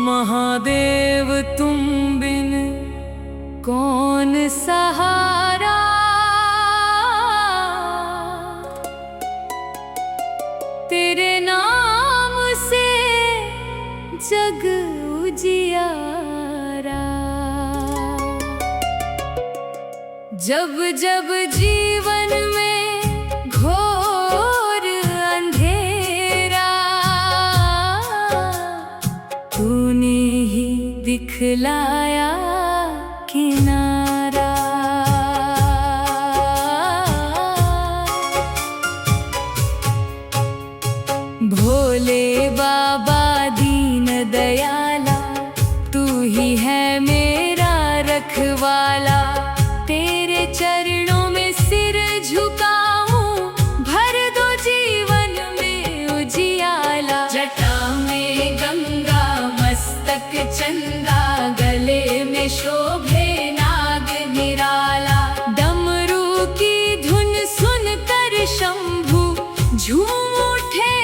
महादेव तुम बिन कौन सहारा, तेरे नाम से जग उजियारा। जब जब जीवन में घोर अंधेरा, तूने ही दिखलाया किनारा। भोले बाबा दीन दयाला, तू ही है मेरा रखवाला। तेरे चरणों में सिर झुकाऊं, भर दो जीवन में उजियाला। जटा में गंगा मस्तक चंदा, गले में शोभे नाग निराला। डमरू की धुन सुनकर शंभू झूम उठे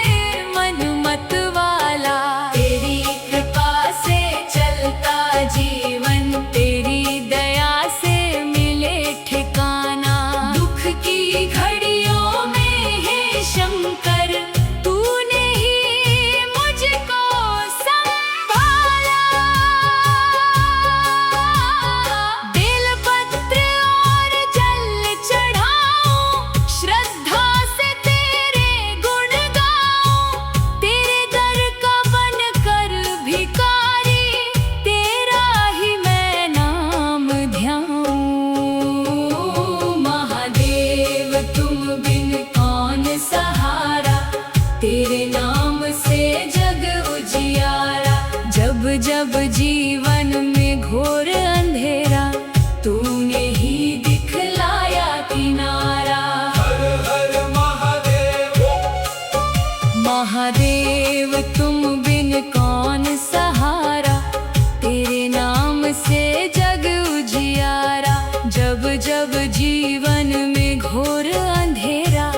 मन मतवाला। तेरी कृपा से चलता जीवन, तेरी दया से मिले ठिकाना। दुख की घड़ियों में हे शंकर, तूने ही मुझको संभाला। बेलपत्र और जल चढ़ाऊं, श्रद्धा से तेरे गुण गाऊं। तेरे दर का बनकर भिखारी, तेरा ही मैं नाम ध्याऊं। महादेव तुम बिन कौन सहारा, तेरे नाम से जग उजियारा। जब जब जीवन में घोर अंधेरा, तूने ही दिखलाया किनारा। हर हर महादेव। महादेव तुम बिन कौन सहारा, तेरे नाम से जग उजियारा। जब जब जीवन में घोर अंधेरा,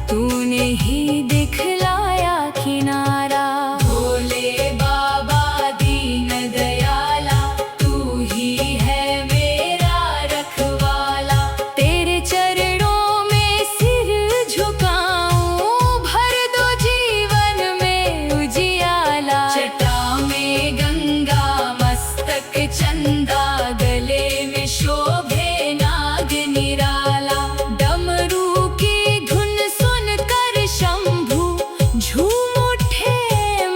तूने ही दिखलाया किनारा। भोले बाबा दीन दयाला, तू ही है मेरा रखवाला। तेरे चरणों में सिर झुकाऊं, भर दो जीवन में उजियाला। जटा में गंगा मस्तक चंदा, गले में शोभे नाग निराला। डमरू की धुन सुनकर शंभू झूम उठे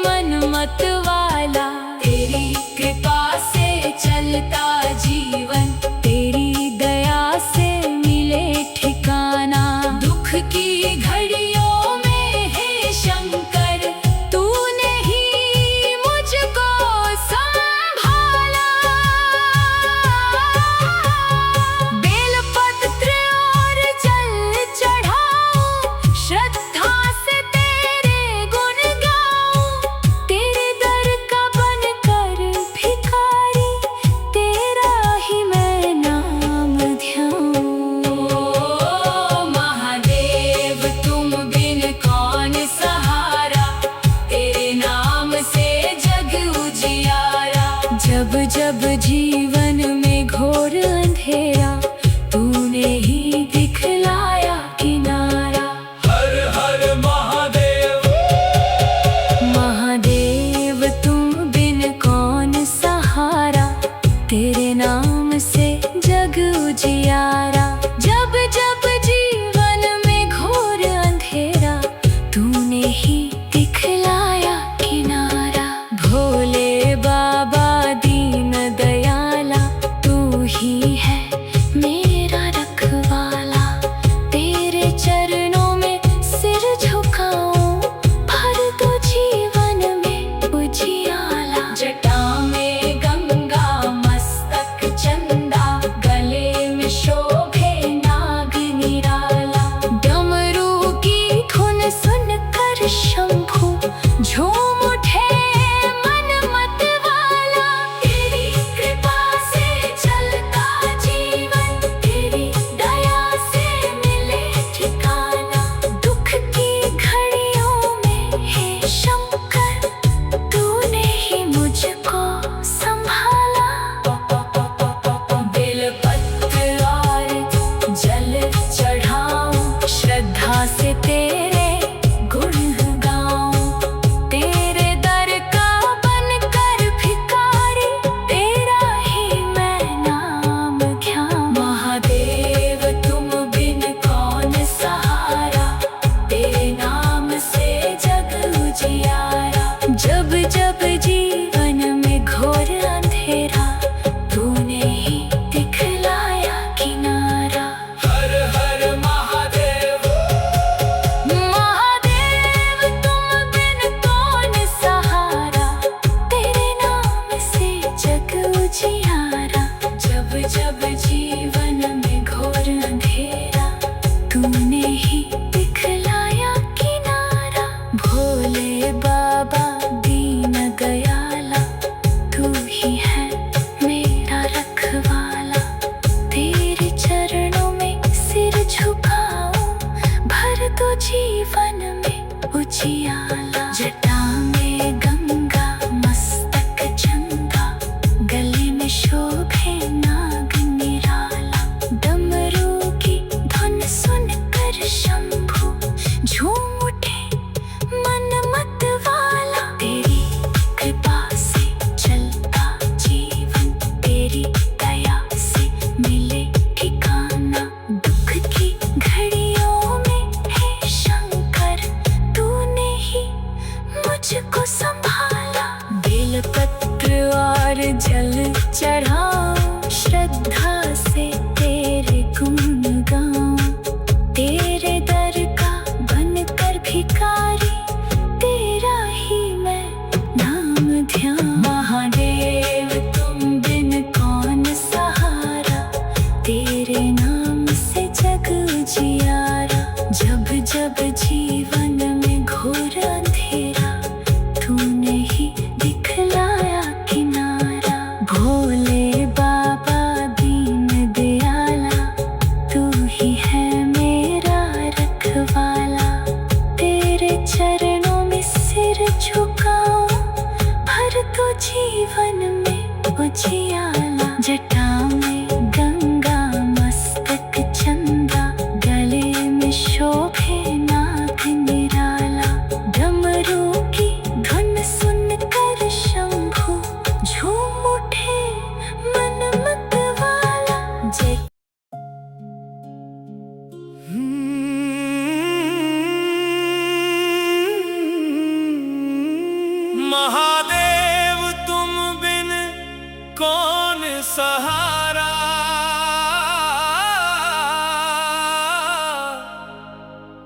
मन मतवाला। तेरी कृपा से चलता जीवन, तेरी दया से मिले ठिकाना। दुख की घड़ियों में हे शंकर, तूने ही मुझको संभाला। बेलपत्र और जल चढ़ाऊं, श्रद्धा से तेरे गुण गाऊं। तेरे दर का बनकर भिखारी, तेरा ही मैं नाम ध्याऊं। महादेव तुम बिन कौन सहारा, तेरे नाम से जग उजियारा। जब जब जीवन में घोर अंधेरा, तूने ही दिखलाया किनारा। हर हर महादेव। महादेव तुम बिन कौन सहारा, तेरे नाम से जग उजियारा। जब जब जीवन में घोर अंधेरा, तूने ही दिखलाया किनारा। भोले बाबा दीन दयाला, तू ही है मेरा रखवाला। तेरे चरणों में सिर झुकाऊं, भर दो जीवन में उजियाला। जटा में गंगा मस्तक चंदा, गले में शोभे नाग निराला। डमरू की धुन सुनकर शंभू झूम उठे मन मतवाला। तेरी कृपा से चलता जीवन, तेरी दया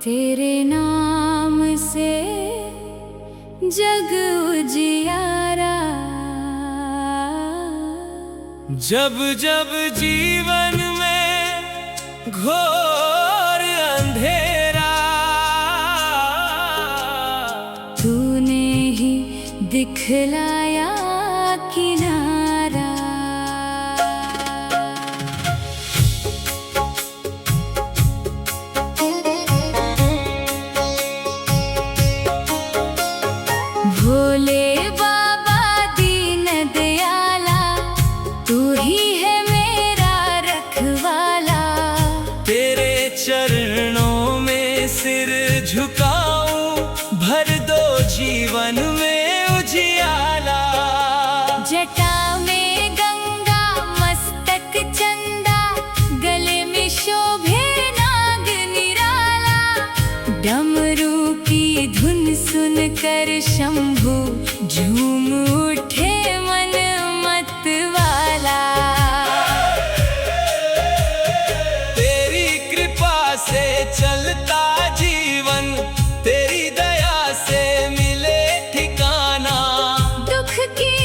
तेरे नाम से जग उजियारा। जब जब जीवन में घोर अंधेरा, तूने ही दिखलाया किनारा। भोले बाबा दीन दयाला, तू ही है मेरा रखवाला। तेरे चरणों में सिर झुकाऊं, भर दो जीवन में उजियाला। जटा में गंगा मस्तक चंदा, गले में शोभे नाग निराला। डमरू की धुन सुनकर शंभू झूम उठे मन मतवाला। तेरी कृपा से चलता जीवन, तेरी दया से मिले ठिकाना। दुख की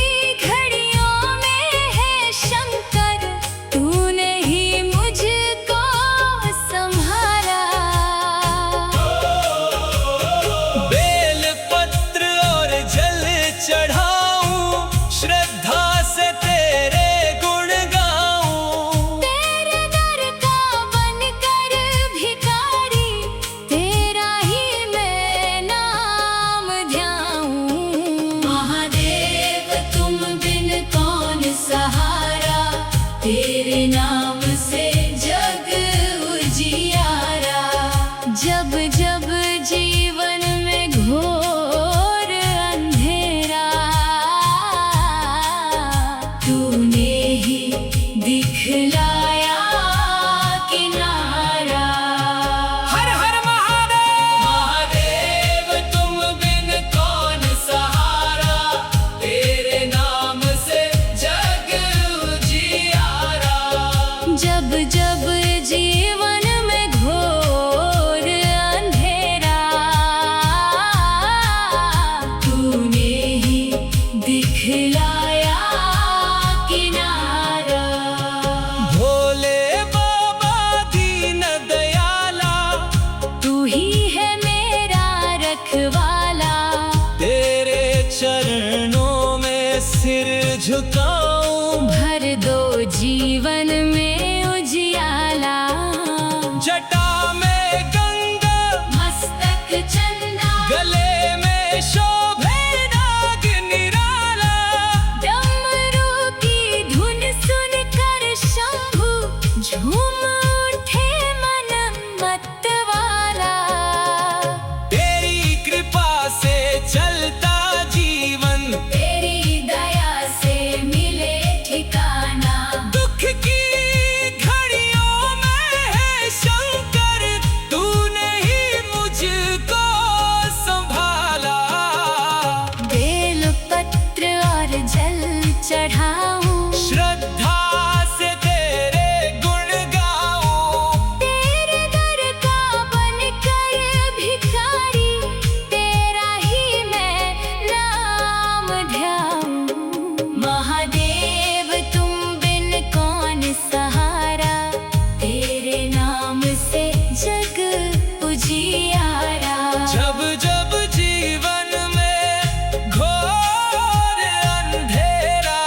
घड़ियों में है शंकर, तूने ही मुझको संभाला। बेल पत्र और जल चढ़ाऊं, श्रद्धा से तेरे गुण गाऊं। तेरे दर का बनकर भिखारी, तेरा ही मैं नाम ध्याऊं। महादेव तुम बिन कौन सहारा, तेरे नाम से जग उजियारा। जब जब जीवन में घोर अंधेरा, तूने ही दिखलाया किनारा। हर हर महादेव। महादेव तुम बिन कौन सहारा, तेरे नाम से जग उजियारा। जब जब जीवन में घोर अंधेरा, तूने ही दिखलाया किनारा। भोले बाबा दीन दयाला, तू ही है मेरा रखवाला। तेरे चरणों में सिर झुकाऊं, भर दो जीवन में उजियाला। जटा में गंगा मस्तक चंदा, गले में शोभे नाग निराला। डमरू की धुन सुनकर शंभू झूम उठे मन मतवाला। तेरी कृपा से चलता जीवन, तेरी दया से मिले ठिकाना। दुख की घड़ियों में है शंकर, तूने ही मुझको संभाला। बेल पत्र और जल चढ़ाऊं, श्रद्धा से तेरे गुण गाऊं। तेरे दर का बनकर भिखारी, तेरा ही मैं नाम ध्याऊं। महादेव तुम बिन कौन सहारा, तेरे नाम से जग उजियारा। जब जब जीवन में घोर अंधेरा,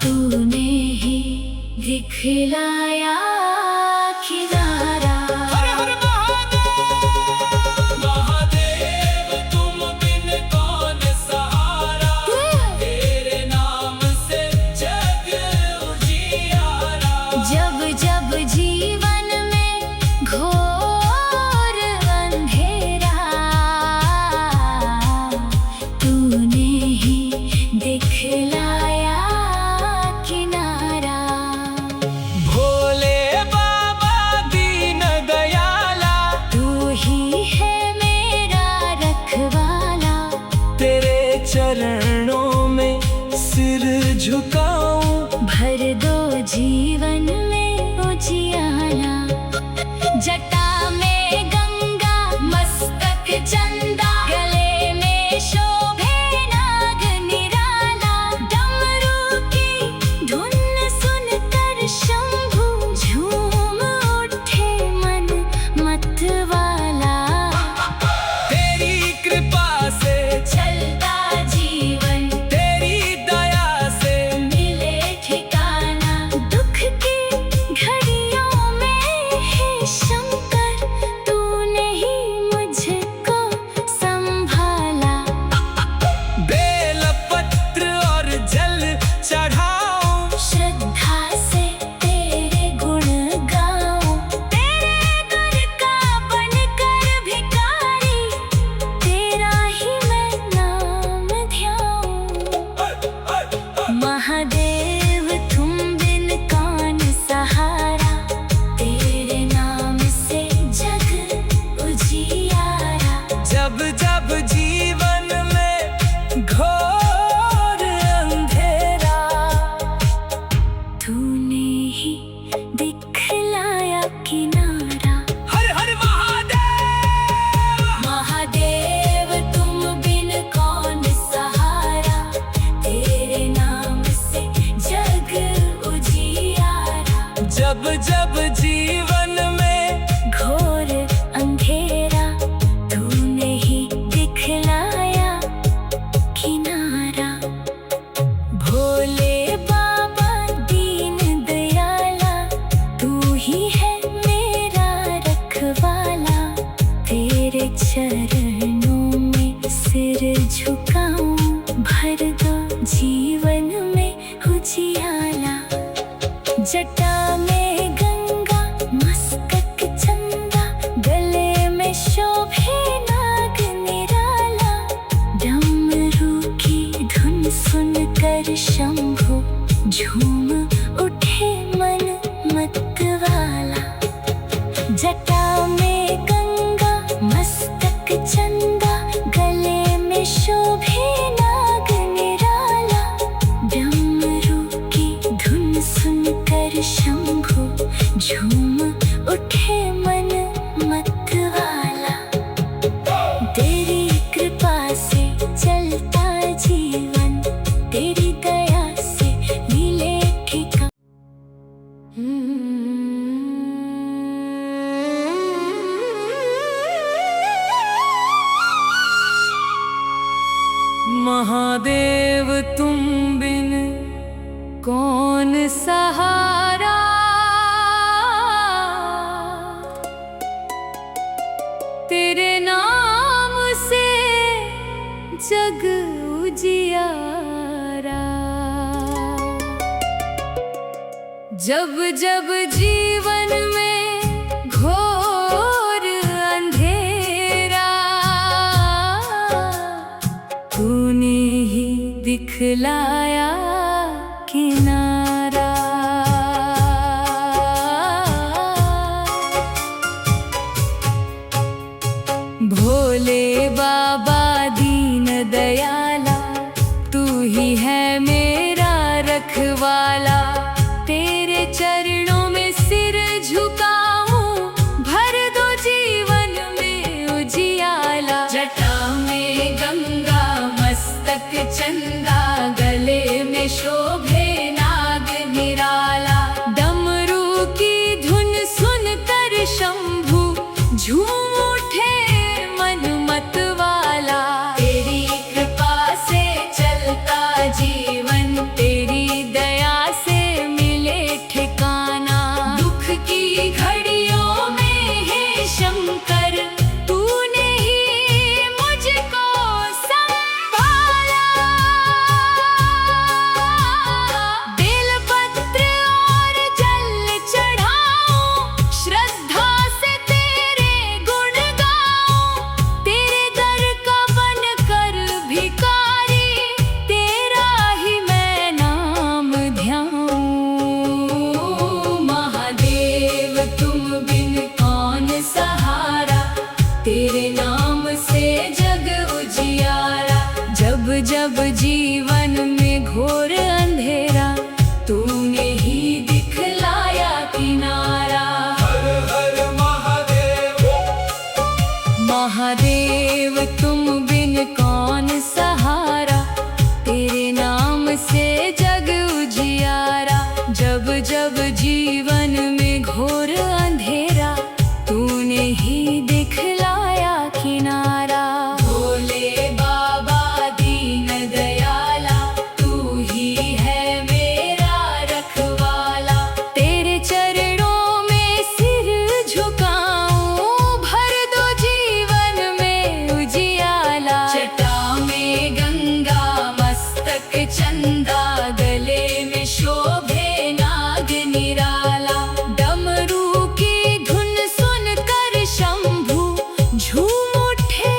तूने ही दिखलाया किनारा। हर हर महादेव। महादेव तुम बिन कौन सहारा, तेरे नाम से जग उजियारा। जब जब जीवन में घोर अंधेरा, तूने ही दिखलाया किनारा। भोले बाबा दीन दयाला, तू ही है मेरा रखवाला। तेरे चरणों में सिर झुकाऊं, भर दो जीवन में जटा में गंगा मस्तक चंदा गले में शोभे नाग निराला डमरू की धुन सुनकर शंभू झूम उठे मन मतवाला तेरी कृपा से चलता जीवन तेरी दया से मिले ठिकाना दुख की घड़ियों में हे शंकर तूने ही मुझको संभाला बेलपत्र और जल चढ़ाऊं श्रद्धा से तेरे गुण गाऊं तेरे दर का बनकर भिखारी तेरा ही मैं नाम ध्याऊं महादेव तुम बिन कौन सहारा तेरे नाम से जग उजियारा जब जब जीवन में घोर अंधेरा तूने ही दिखलाया किनारा हर हर महादेव महादेव तुम बिन कौन सहारा तेरे नाम से जग उजियारा जब जब जीवन में घोर अंधेरा तूने ही दिखलाया किनारा भोले बाबा दीन दयाला तू ही है मेरा रखवाला तेरे चरणों में सिर झुकाऊं भर दो जीवन में उजियाला जटा में गंगा मस्तक चंदा गले में शोभे नाग निराला डमरू की धुन सुनकर शंभू झूम उठे मन मतवाला जटा में गंगा मस्तक चंदा गले में शोभे नाग निराला डमरू की धुन सुनकर शंभू झूम उठे मन मतवाला तेरी कृपा से चलता जीवन तेरी दया से मिले ठिकाना महादेव तुम बिन कौन सहारा तेरे नाम से जग उजियारा जब जब जीवन में घोर अंधेरा तूने ही दिखलाया किनारा भोले बाबा दीन दयाला तू ही है मेरा रखवाला तेरे चरणों में सिर झुकाऊं भर दो जीवन में उजियाला जटा में गंगा मस्तक चंदा गले में जीवन में घोर अंधेरा, तूने ही दिखलाया किनारा। भोले बाबा दीन दयाला, तू ही है मेरा रखवाला। तेरे चरणों में सिर झुकाऊं, भर दो जीवन में उजियाला। जटा में गंगा मस्तक चंदा, गले में शोभे नाग निराला। डमरू की धुन सुनकर शंभू झूम उठे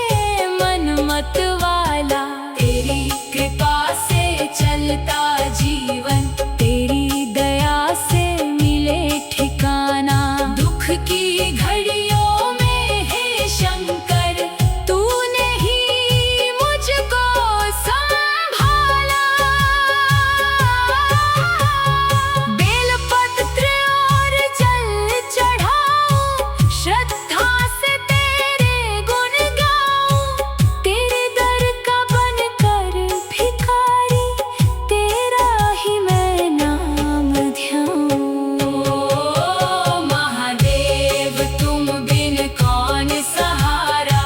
मन मतवाला। तेरी कृपा से चलता जीवन, तेरी दया से मिले ठिकाना। दुख की घड़ियों में हे शंकर, तूने ही मुझको संभाला। बेलपत्र और जल चढ़ाऊं, श्रद्धा से तेरे गुण गाऊं। तेरे दर का बनकर भिखारी, तेरा ही मैं नाम ध्याऊं। महादेव तुम बिन कौन सहारा,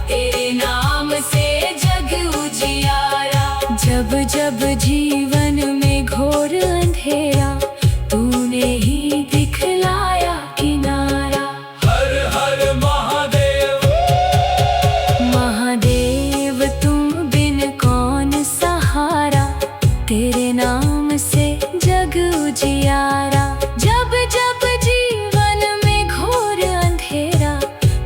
तेरे नाम से जग उजियारा। जब जब जीवन में घोर अंधेरा, तूने ही दिखलाया किनारा। हर हर महादेव। महादेव तुम बिन कौन सहारा, तेरे नाम से जग उजियारा। जब जब जीवन में घोर अंधेरा,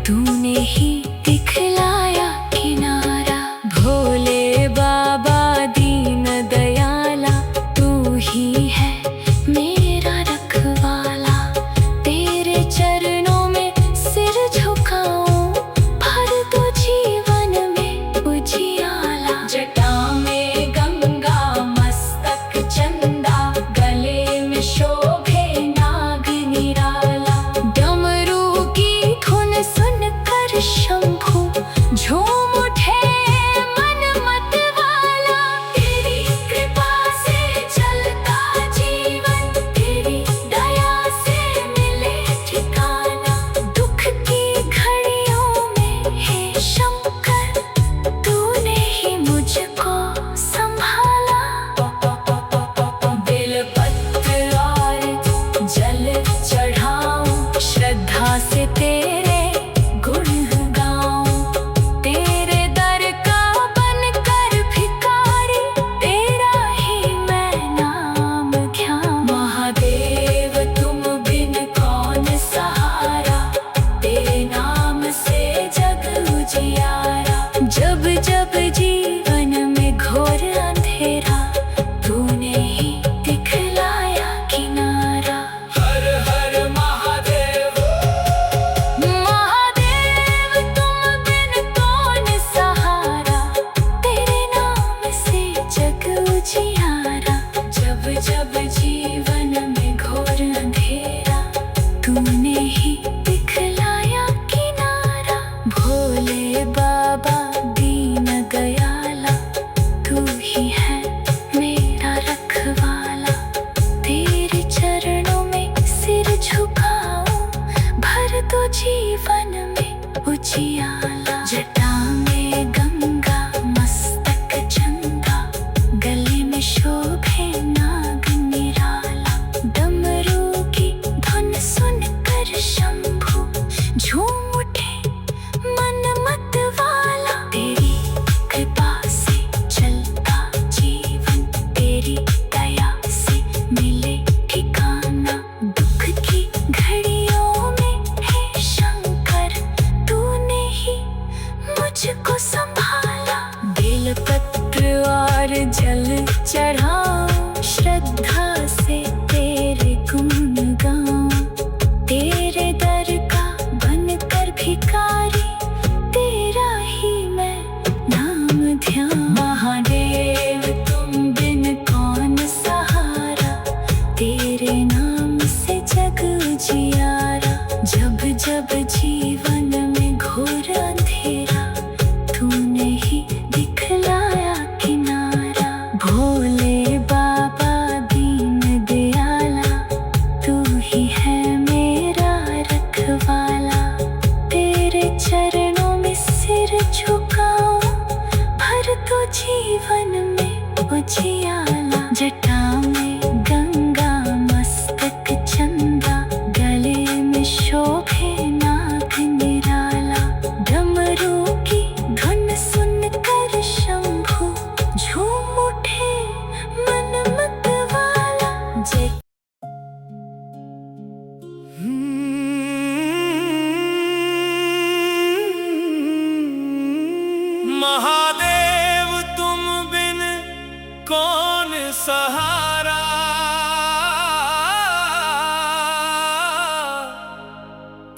तूने ही दिखलाया किनारा। भोले बाबा दीन दयाला,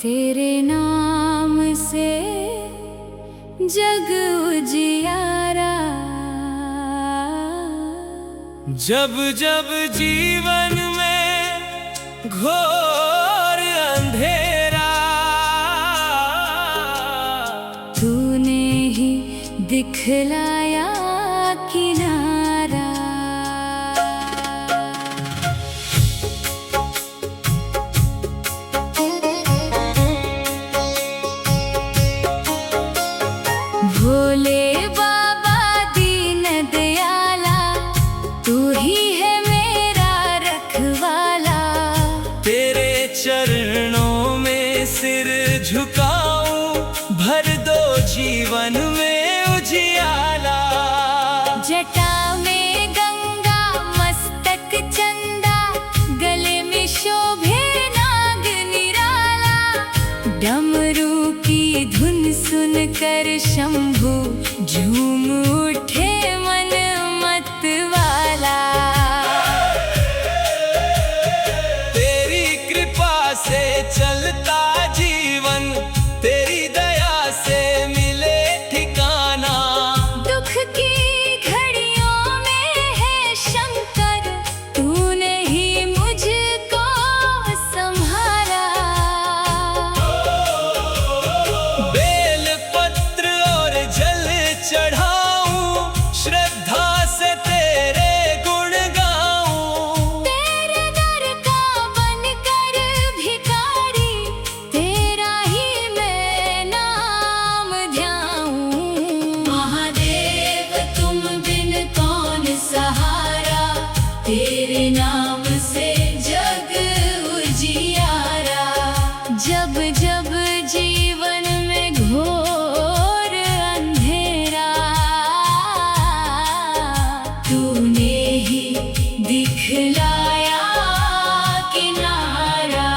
तेरे नाम से जग उजियारा। जब जब जीवन में घोर अंधेरा, तूने ही दिखलाया किनारा। भोले बाबा दीन दयाला, तू ही है मेरा रखवाला। तेरे चरणों में सिर झुकाऊं, भर दो जीवन में उजियाला। जटा में गंगा मस्तक चंदा, गले में शोभे नाग निराला। डमरू की धुन सुनकर शंभू झूम उठे मन मत वाला। तेरी कृपा से चलता जीवन, तेरी दया से मिले ठिकाना। दुख की घड़ियों में है शंकर, तूने ही मुझको संभाला। बेल पत्र और जल चढ़ाऊं, श्रद्धा से तेरे गुण गाऊं। तेरे दर का बनकर भिखारी, तेरा ही मैं नाम ध्याऊं। महादेव तुम बिन कौन सहारा, तेरे नाम से जग उजियारा। जब जब जीवन में घोर अंधेरा, तूने ही दिखलाया किनारा।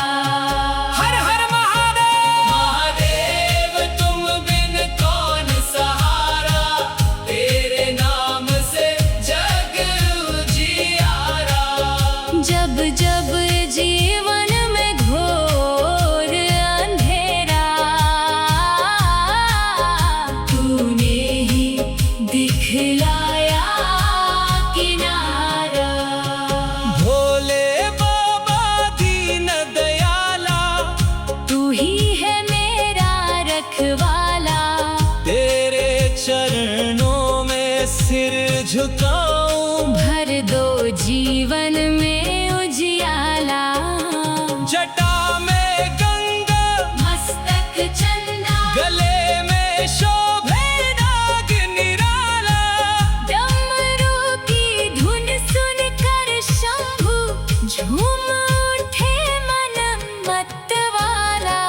हर हर महादेव। महादेव तुम बिन कौन सहारा, तेरे नाम से जग उजियारा। जब जब जीवन में घोर अंधेरा, तूने ही दिखलाया किनारा। भोले बाबा दीन दयाला, तू ही है मेरा रखवाला। तेरे चरणों में सिर झुकाऊं, भर दो जीवन में उजियाला। जटा में गंगा मस्तक चंदा, गले में शोभे नाग निराला। डमरू की धुन सुनकर शंभू झूम उठे मन मत वाला।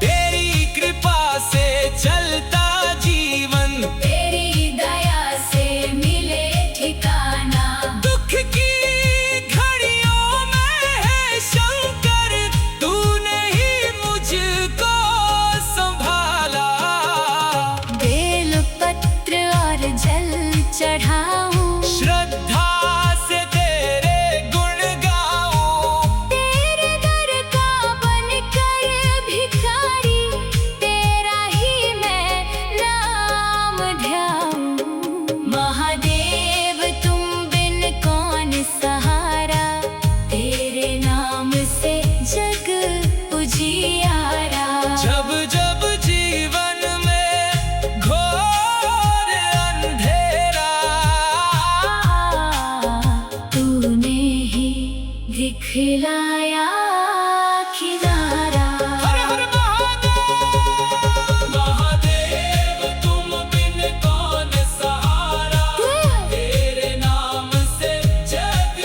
तेरी कृपा से चलता जीवन, तेरी दया से मिले ठिकाना। दुख की घड़ियों में है शंकर, तूने ही मुझको संभाला। बेल पत्र और जल चढ़ाऊं, श्रद्धा से तेरे गुण गाऊं। तेरे दर का बनकर भिखारी, तेरा ही मैं नाम ध्याऊं। महादेव तुम बिन कौन सहारा, तेरे नाम से जग उजियारा। जब जब जीवन में घोर अंधेरा, तूने ही दिखलाया किनारा। हर हर महादेव। महादेव तुम बिन कौन सहारा, तेरे नाम से जग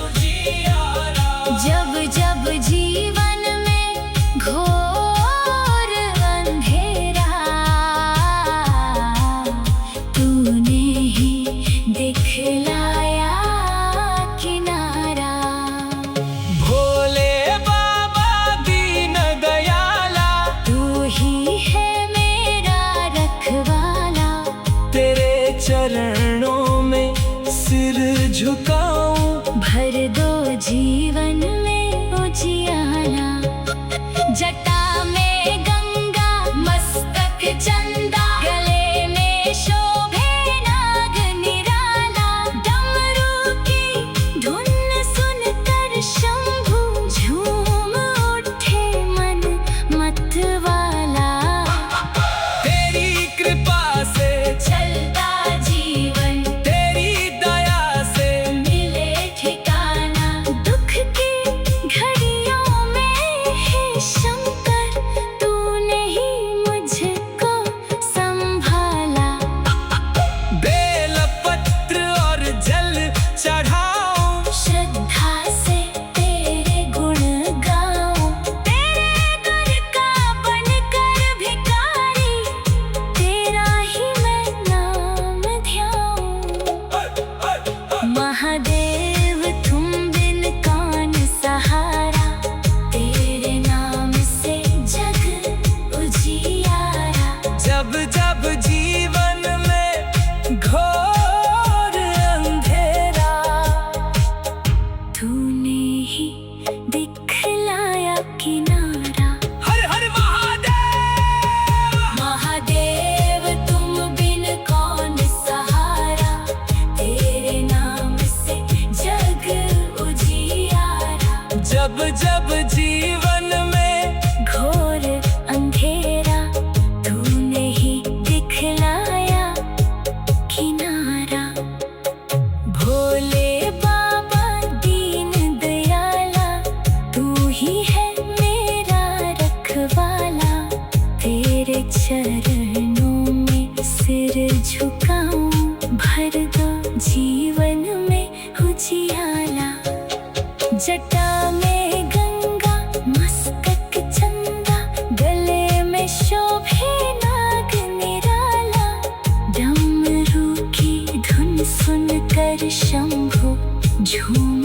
उजियारा। जब जब जीवन में घोर अंधेरा, तूने ही दिखलाया किनारा। भोले किनारा। हर हर महादेव। महादेव तुम बिन कौन सहारा, तेरे नाम से जग उजियारा। जब जब जीवन में घोर अंधेरा, तूने ही दिखलाया किनारा। भोले बाबा दीन दयाला, तू ही है मेरा रखवाला। तेरे चरणों में सिर झुकाऊं, भर दो जीवन में उजियाला। जटा में गंगा, मस्तक चंदा, गले में शोभे नाग निराला। डमरू की धुन सुनकर शंभु झूम